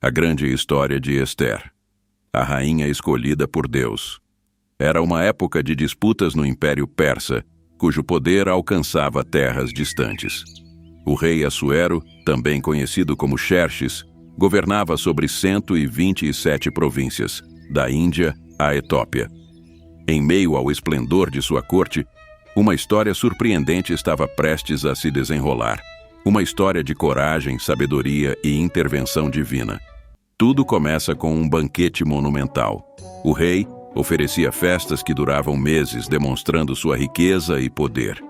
A grande história de Ester, a rainha escolhida por Deus. Era uma época de disputas no Império Persa, cujo poder alcançava terras distantes. O rei Assuero, também conhecido como Xerxes, governava sobre 127 províncias, da Índia à Etiópia. Em meio ao esplendor de sua corte, uma história surpreendente estava prestes a se desenrolar. Uma história de coragem, sabedoria e intervenção divina. Tudo começa com um banquete monumental. O rei oferecia festas que duravam meses, demonstrando sua riqueza e poder.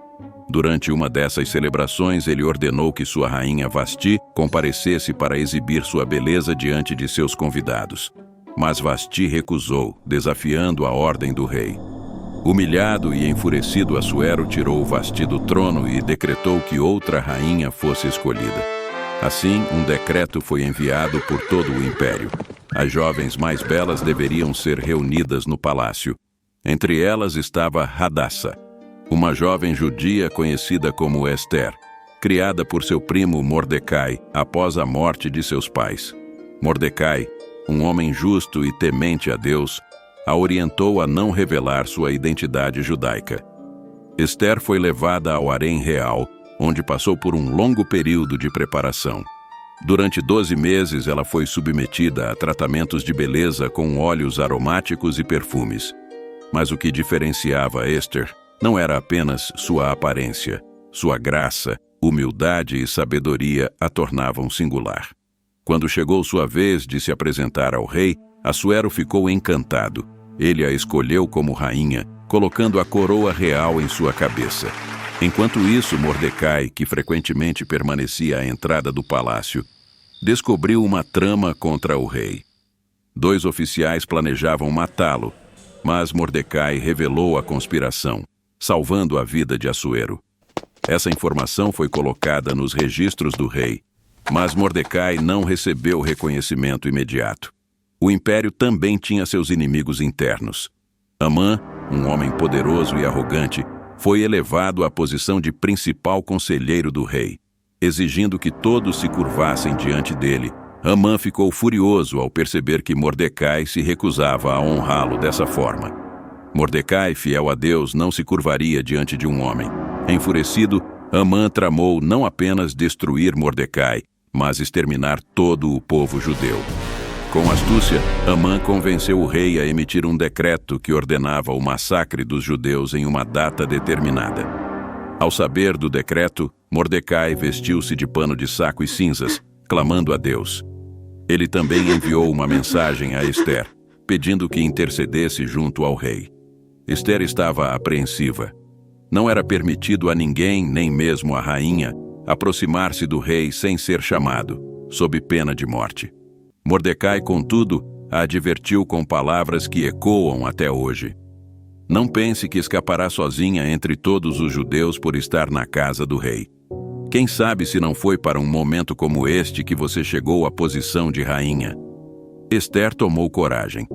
Durante uma dessas celebrações, ele ordenou que sua rainha Vasti comparecesse para exibir sua beleza diante de seus convidados. Mas Vasti recusou, desafiando a ordem do rei. Humilhado e enfurecido, Assuero tirou Vasti do trono e decretou que outra rainha fosse escolhida. Assim, um decreto foi enviado por todo o império. As jovens mais belas deveriam ser reunidas no palácio. Entre elas estava Hadassa, uma jovem judia conhecida como Ester, criada por seu primo Mordecai após a morte de seus pais. Mordecai, um homem justo e temente a Deus, a orientou a não revelar sua identidade judaica. Ester foi levada ao harém real, onde passou por um longo período de preparação. Durante 12 meses, ela foi submetida a tratamentos de beleza com óleos aromáticos e perfumes. Mas o que diferenciava Ester não era apenas sua aparência. Sua graça, humildade e sabedoria a tornavam singular. Quando chegou sua vez de se apresentar ao rei, Assuero ficou encantado. Ele a escolheu como rainha, colocando a coroa real em sua cabeça. Enquanto isso, Mordecai, que frequentemente permanecia à entrada do palácio, descobriu uma trama contra o rei. 2 oficiais planejavam matá-lo, mas Mordecai revelou a conspiração, salvando a vida de Assuero. Essa informação foi colocada nos registros do rei, mas Mordecai não recebeu reconhecimento imediato. O império também tinha seus inimigos internos. Amã, um homem poderoso e arrogante, foi elevado à posição de principal conselheiro do rei. Exigindo que todos se curvassem diante dele, Amã ficou furioso ao perceber que Mordecai se recusava a honrá-lo dessa forma. Mordecai, fiel a Deus, não se curvaria diante de um homem. Enfurecido, Amã tramou não apenas destruir Mordecai, mas exterminar todo o povo judeu. Com astúcia, Amã convenceu o rei a emitir um decreto que ordenava o massacre dos judeus em uma data determinada. Ao saber do decreto, Mordecai vestiu-se de pano de saco e cinzas, clamando a Deus. Ele também enviou uma mensagem a Ester, pedindo que intercedesse junto ao rei. Ester estava apreensiva. Não era permitido a ninguém, nem mesmo a rainha, aproximar-se do rei sem ser chamado, sob pena de morte. Mordecai, contudo, a advertiu com palavras que ecoam até hoje. Não pense que escapará sozinha entre todos os judeus por estar na casa do rei. Quem sabe se não foi para um momento como este que você chegou à posição de rainha. Ester tomou coragem.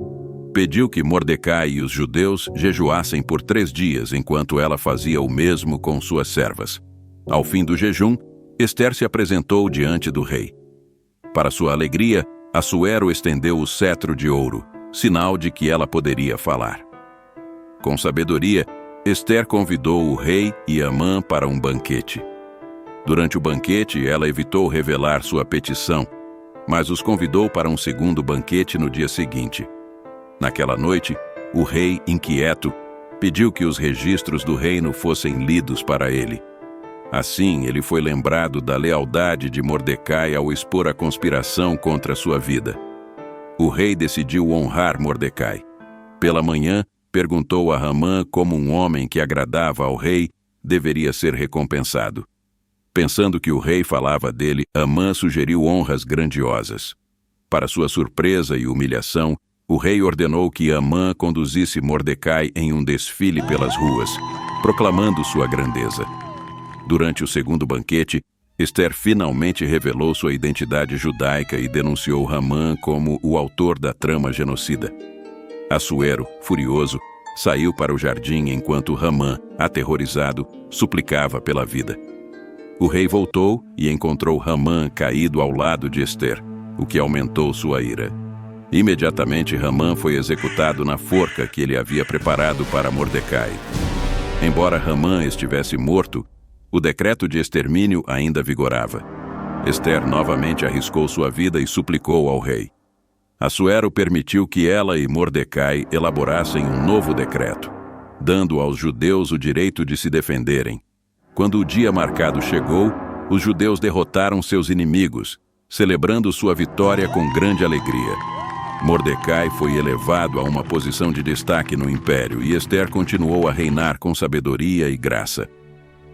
Pediu que Mordecai e os judeus jejuassem por 3 dias enquanto ela fazia o mesmo com suas servas. Ao fim do jejum, Ester se apresentou diante do rei. Para sua alegria, Assuero estendeu o cetro de ouro, sinal de que ela poderia falar. Com sabedoria, Ester convidou o rei e Amã para um banquete. Durante o banquete, ela evitou revelar sua petição, mas os convidou para um segundo banquete no dia seguinte. Naquela noite, o rei, inquieto, pediu que os registros do reino fossem lidos para ele. Assim, ele foi lembrado da lealdade de Mordecai ao expor a conspiração contra sua vida. O rei decidiu honrar Mordecai. Pela manhã, perguntou a Amã como um homem que agradava ao rei deveria ser recompensado. Pensando que o rei falava dele, Amã sugeriu honras grandiosas. Para sua surpresa e humilhação, o rei ordenou que Amã conduzisse Mordecai em um desfile pelas ruas, proclamando sua grandeza. Durante o segundo banquete, Ester finalmente revelou sua identidade judaica e denunciou Amã como o autor da trama genocida. Assuero, furioso, saiu para o jardim enquanto Amã, aterrorizado, suplicava pela vida. O rei voltou e encontrou Amã caído ao lado de Ester. o que aumentou sua ira. Imediatamente, Hamã foi executado na forca que ele havia preparado para Mordecai. Embora Hamã estivesse morto, o decreto de extermínio ainda vigorava. Ester novamente arriscou sua vida e suplicou ao rei. Assuero permitiu que ela e Mordecai elaborassem um novo decreto, dando aos judeus o direito de se defenderem. Quando o dia marcado chegou, os judeus derrotaram seus inimigos, celebrando sua vitória com grande alegria. Mordecai foi elevado a uma posição de destaque no império e Ester continuou a reinar com sabedoria e graça.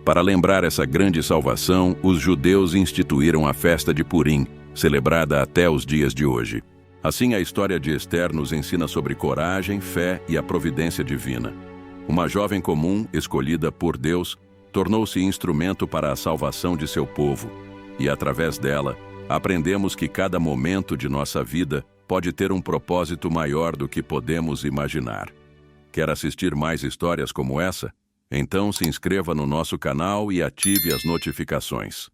Para lembrar essa grande salvação, os judeus instituíram a festa de Purim, celebrada até os dias de hoje. Assim, a história de Ester nos ensina sobre coragem, fé e a providência divina. Uma jovem comum, escolhida por Deus, tornou-se instrumento para a salvação de seu povo, e através dela, aprendemos que cada momento de nossa vida pode ter um propósito maior do que podemos imaginar. Quer assistir mais histórias como essa? Então se inscreva no nosso canal e ative as notificações.